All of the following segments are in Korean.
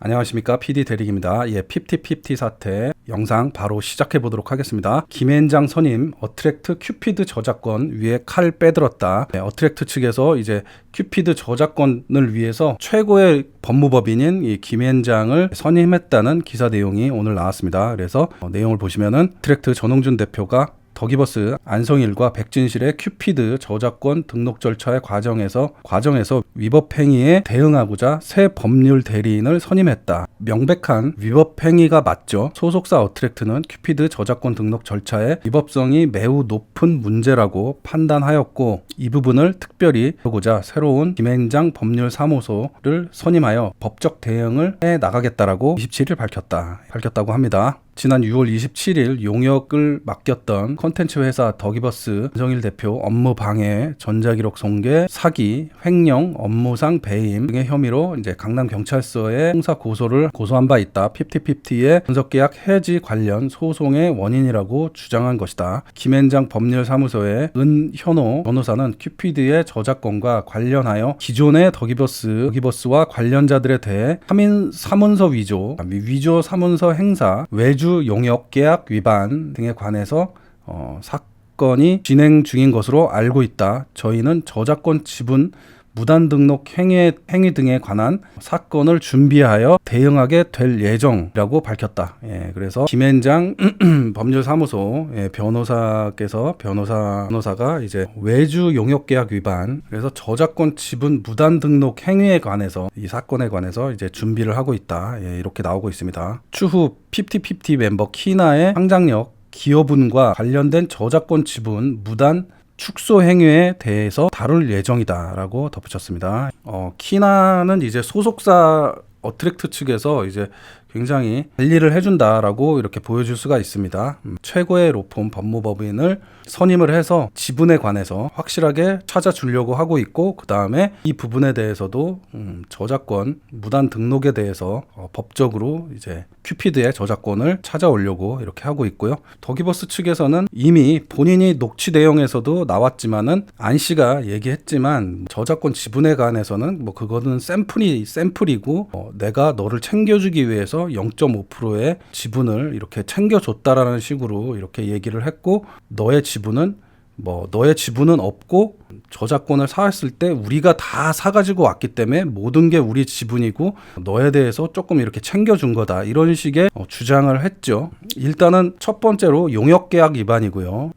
안녕하십니까, PD 대리기입니다. 50-50 사태 영상 바로 시작해 보도록 하겠습니다. 김앤장 선임 어트랙트 큐피드 저작권 위에 칼 빼들었다. 어트랙트 측에서 이제 큐피드 저작권을 위해서 최고의 법무법인인 이 김앤장을 선임했다는 기사 내용이 오늘 나왔습니다. 그래서 내용을 보시면은 어트랙트 전홍준 대표가 더기버스 안성일과 백진실의 큐피드 저작권 등록 절차의 과정에서 위법 행위에 대응하고자 새 법률 대리인을 선임했다. 명백한 위법 행위가 맞죠. 소속사 어트랙트는 큐피드 저작권 등록 절차의 위법성이 매우 높은 문제라고 판단하였고, 이 부분을 특별히 보고자 새로운 김앤장 법률사무소를 선임하여 법적 대응을 해 나가겠다라고 27일 밝혔다고 합니다. 지난 6월 27일 용역을 맡겼던 콘텐츠 회사 더기버스 안성일 대표 업무 방해, 전자기록 공개, 사기, 횡령, 업무상 배임 등의 혐의로 이제 강남경찰서에 형사 고소를 고소한 바 있다. 50-50의 분석계약 해지 관련 소송의 원인이라고 주장한 것이다. 김앤장 법률사무소의 은현호 변호사는 큐피드의 저작권과 관련하여 기존의 더기버스와 관련자들에 대해 3인 사문서 위조 사문서 행사, 외주 용역 계약 위반 등에 관해서 사건이 진행 중인 것으로 알고 있다. 저희는 저작권 지분 무단 등록 행위 등에 관한 사건을 준비하여 대응하게 될 예정이라고 밝혔다. 그래서 김앤장 법률사무소 변호사가 이제 외주 용역계약 위반, 그래서 저작권 지분 무단 등록 행위에 관해서 이 사건에 관해서 이제 준비를 하고 있다. 이렇게 나오고 있습니다. 추후 50-50 멤버 키나의 상장력 기여분과 관련된 저작권 지분 무단 축소 행위에 대해서 다룰 예정이다라고 덧붙였습니다. 키나는 이제 소속사 어트랙트 측에서 이제 굉장히 관리를 해준다라고 이렇게 보여줄 수가 있습니다. 최고의 로펌 법무법인을 선임을 해서 지분에 관해서 확실하게 찾아주려고 하고 있고, 그 다음에 이 부분에 대해서도 저작권 무단 등록에 대해서 법적으로 이제 큐피드의 저작권을 찾아오려고 이렇게 하고 있고요. 더기버스 측에서는 이미 본인이 녹취 내용에서도 나왔지만은 안 씨가 얘기했지만 저작권 지분에 관해서는 뭐 그거는 샘플이고 내가 너를 챙겨주기 위해서 0.5%의 지분을 이렇게 챙겨줬다라는 식으로 이렇게 얘기를 했고, 너의 지분은 없고 저작권을 사왔을 때 우리가 다 사가지고 왔기 때문에 모든 게 우리 지분이고 너에 대해서 조금 이렇게 챙겨준 거다, 이런 식의 주장을 했죠. 일단은 첫 번째로 용역계약 위반이고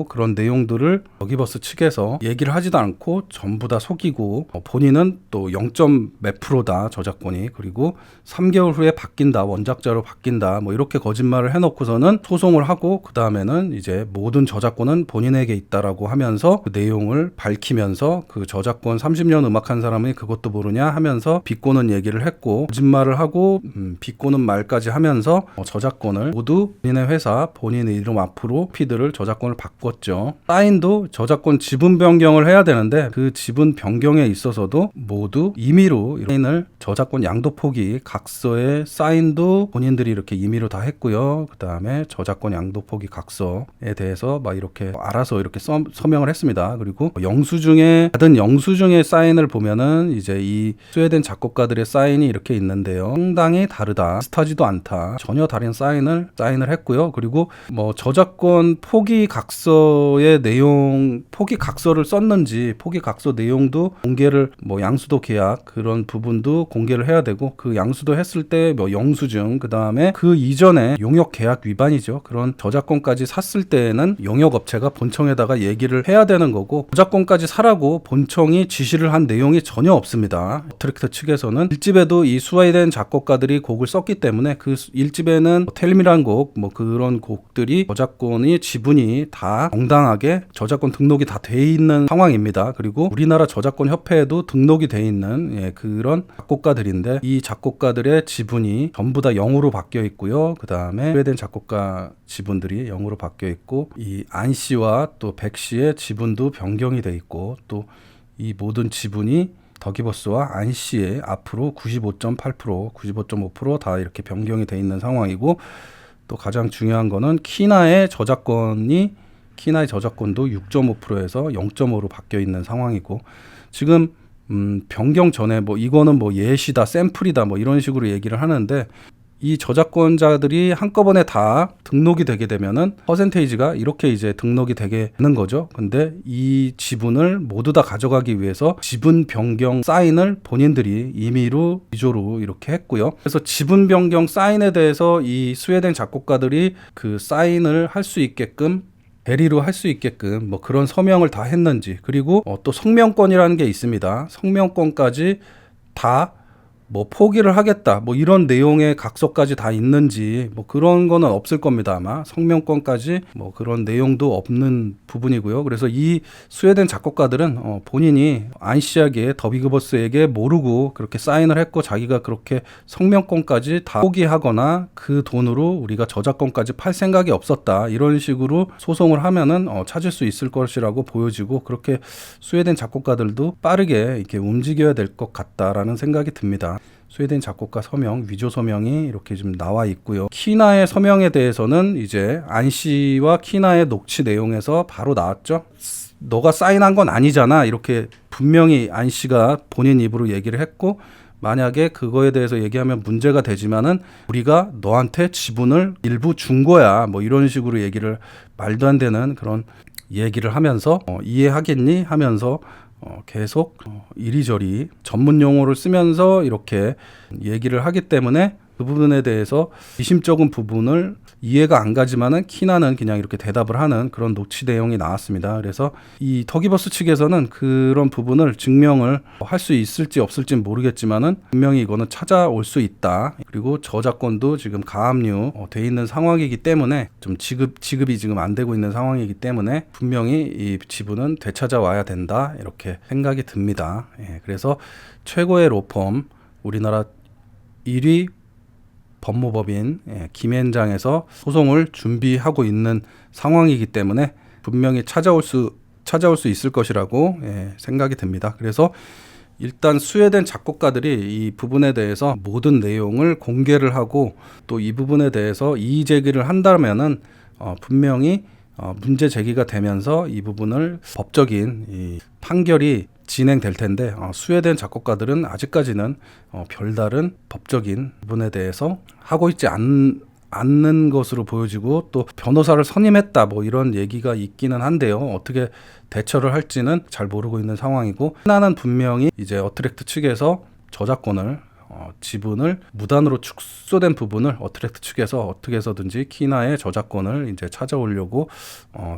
그런 내용들을 더기버스 측에서 얘기를 하지도 않고 전부 다 속이고, 본인은 또 0.몇 %다 저작권이, 그리고 3개월 후에 바뀐다, 원작자로 바뀐다, 뭐 이렇게 거짓말을 해놓고서는 소송을 하고, 그 다음에는 이제 모든 저작권은 본인에게 있다라고 하면서 그 내용을 밝히면서 그 저작권 30년 음악한 사람이 그것도 모르냐 하면서 비꼬는 얘기를 했고, 거짓말을 하고 비꼬는 말까지 하면서 저작권을 모두 본인의 회사 본인의 이름 앞으로 피드를 저작권을 바꿨죠. 사인도 저작권 지분 변경을 해야 되는데 그 지분 변경에 있어서도 모두 임의로 사인을 저작권 양도 포기 각서에 사인도 본인들이 이렇게 임의로 다 했고요. 그 다음에 저작권 양도 포기 각서에 대해서 막 이렇게 알아서 이렇게 서명을 했습니다. 그리고 받은 영수증의 사인을 보면은 이제 이 스웨덴 작곡가들의 사인이 이렇게 있는데요. 상당히 다르다, 비슷하지도 않다, 전혀 다른 사인을 했고요. 그리고 뭐 저작권 포기 각서의 내용, 포기 각서를 썼는지 포기 각서 내용도 공개를, 뭐 양수도 계약 그런 부분도 공개를 해야 되고, 그 양수도 했을 때 뭐 영수증, 그 다음에 그 이전에 용역 계약 위반이죠. 그런 저작권까지 샀을 때에는 용역업체가 본청에다가 얘기를 해야 되는 거고, 저작권까지 사라고 본청이 지시를 한 내용이 전혀 없습니다. 어트랙트 측에서는 1집에도 이 스웨덴 작곡가들이 곡을 썼기 때문에 그 1집에는 텔미란 곡, 뭐 그런 곡들이 저작권이 지분이 다 정당하게 저작권 등록이 다 돼 있는 상황입니다. 그리고 우리나라 저작권 협회에도 등록이 돼 있는 그런 작곡가들인데, 이 작곡가들의 지분이 전부 다 0으로 바뀌어 있고요. 그 다음에 스웨덴 작곡가 지분들이 0으로 바뀌어 있고, 이 안 씨와 또 백 씨의 지분도 변경이 돼 있고, 또 이 모든 지분이 더기버스와 안 씨의 앞으로 95.8%, 95.5% 다 이렇게 변경이 돼 있는 상황이고, 또 가장 중요한 거는 키나의 저작권도 6.5%에서 0.5로 바뀌어 있는 상황이고, 지금 변경 전에 뭐 이거는 뭐 예시다, 샘플이다 뭐 이런 식으로 얘기를 하는데, 이 저작권자들이 한꺼번에 다 등록이 되게 되면은 퍼센테이지가 이렇게 이제 등록이 되게 되는 거죠. 근데 이 지분을 모두 다 가져가기 위해서 지분 변경 사인을 본인들이 임의로 위조로 이렇게 했고요. 그래서 지분 변경 사인에 대해서 이 스웨덴 작곡가들이 그 사인을 할 수 있게끔, 대리로 할 수 있게끔 뭐 그런 서명을 다 했는지, 그리고 또 성명권이라는 게 있습니다. 성명권까지 다 뭐 포기를 하겠다 뭐 이런 내용의 각서까지 다 있는지 뭐 그런 거는 없을 겁니다. 아마 성명권까지 뭐 그런 내용도 없는 부분이고요. 그래서 이 스웨덴 작곡가들은 본인이 안시아게 더비그버스에게 모르고 그렇게 사인을 했고, 자기가 그렇게 성명권까지 다 포기하거나 그 돈으로 우리가 저작권까지 팔 생각이 없었다 이런 식으로 소송을 하면은 찾을 수 있을 것이라고 보여지고, 그렇게 스웨덴 작곡가들도 빠르게 이렇게 움직여야 될 것 같다라는 생각이 듭니다. 스웨덴 작곡가 서명, 위조 서명이 이렇게 좀 나와 있고요. 키나의 서명에 대해서는 이제 안씨와 키나의 녹취 내용에서 바로 나왔죠. 너가 사인한 건 아니잖아, 이렇게 분명히 안씨가 본인 입으로 얘기를 했고, 만약에 그거에 대해서 얘기하면 문제가 되지만은 우리가 너한테 지분을 일부 준 거야 뭐 이런 식으로 얘기를, 말도 안 되는 그런 얘기를 하면서 이해하겠니 하면서 계속 이리저리 전문 용어를 쓰면서 이렇게 얘기를 하기 때문에 그 부분에 대해서 미심쩍은 부분을 이해가 안 가지만은 키나는 그냥 이렇게 대답을 하는 그런 녹취 내용이 나왔습니다. 그래서 이 터기버스 측에서는 그런 부분을 증명을 할 수 있을지 없을지는 모르겠지만은 분명히 이거는 찾아올 수 있다. 그리고 저작권도 지금 가압류 돼 있는 상황이기 때문에 좀 지급이 지금 안 되고 있는 상황이기 때문에 분명히 이 지분은 되찾아와야 된다 이렇게 생각이 듭니다. 그래서 최고의 로펌, 우리나라 1위 법무법인 김앤장에서 소송을 준비하고 있는 상황이기 때문에 분명히 찾아올 수 있을 것이라고 생각이 듭니다. 그래서 일단 스웨덴 작곡가들이 이 부분에 대해서 모든 내용을 공개를 하고, 또 이 부분에 대해서 이의 제기를 한다면은 분명히 문제 제기가 되면서 이 부분을 법적인 이 판결이 진행될 텐데, 스웨덴 작곡가들은 아직까지는 별다른 법적인 부분에 대해서 하고 있지 않는 것으로 보여지고, 또 변호사를 선임했다 뭐 이런 얘기가 있기는 한데요. 어떻게 대처를 할지는 잘 모르고 있는 상황이고, 하나는 분명히 이제 어트랙트 측에서 저작권을 지분을 무단으로 축소된 부분을 어트랙트 측에서 어떻게 해서든지 키나의 저작권을 이제 찾아오려고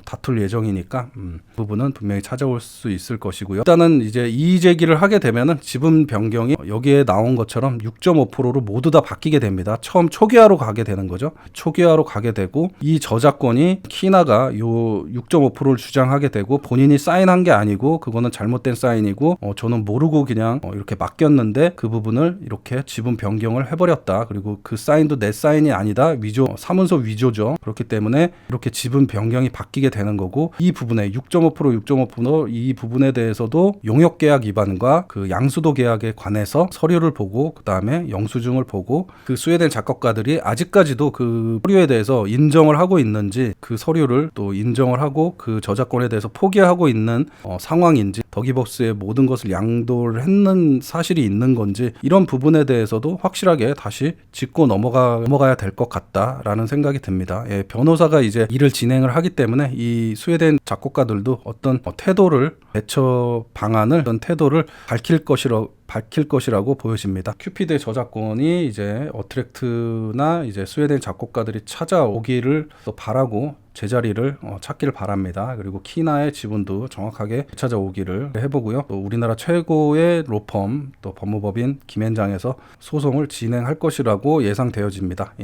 다툴 예정이니까 부분은 분명히 찾아올 수 있을 것이고요. 일단은 이제 이의 제기를 하게 되면은 지분 변경이 여기에 나온 것처럼 6.5%로 모두 다 바뀌게 됩니다. 처음 초기화로 가게 되는 거죠. 초기화로 가게 되고, 이 저작권이 키나가 요 6.5%를 주장하게 되고, 본인이 사인한 게 아니고 그거는 잘못된 사인이고 저는 모르고 그냥 이렇게 맡겼는데 그 부분을 이렇게 지분 변경을 해버렸다. 그리고 그 사인도 내 사인이 아니다. 위조, 사문서 위조죠. 그렇기 때문에 이렇게 지분 변경이 바뀌게 되는 거고, 이 부분에 6.5% 이 부분에 대해서도 용역계약 위반과 그 양수도 계약에 관해서 서류를 보고, 그 다음에 영수증을 보고, 그 스웨덴 작곡가들이 아직까지도 그 서류에 대해서 인정을 하고 있는지, 그 서류를 또 인정을 하고 그 저작권에 대해서 포기하고 있는 상황인지, 더기버스의 모든 것을 양도를 했는 사실이 있는 건지, 이런 부분에 대해서도 확실하게 다시 짚고 넘어가야 될 것 같다라는 생각이 듭니다. 변호사가 이제 일을 진행을 하기 때문에 이 스웨덴 작곡가들도 어떤 태도를, 대처 방안을, 어떤 태도를 밝힐 것이라고 보여집니다. 큐피드의 저작권이 이제 어트랙트나 이제 스웨덴 작곡가들이 찾아오기를 또 바라고 제자리를 찾기를 바랍니다. 그리고 키나의 지분도 정확하게 찾아오기를 해보고요. 또 우리나라 최고의 로펌, 또 법무법인 김앤장에서 소송을 진행할 것이라고 예상되어집니다.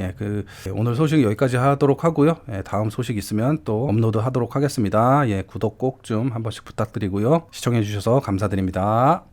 오늘 소식 여기까지 하도록 하고요. 다음 소식 있으면 또 업로드하도록 하겠습니다. 구독 꼭 좀 한 번씩 부탁드리고요. 시청해 주셔서 감사드립니다.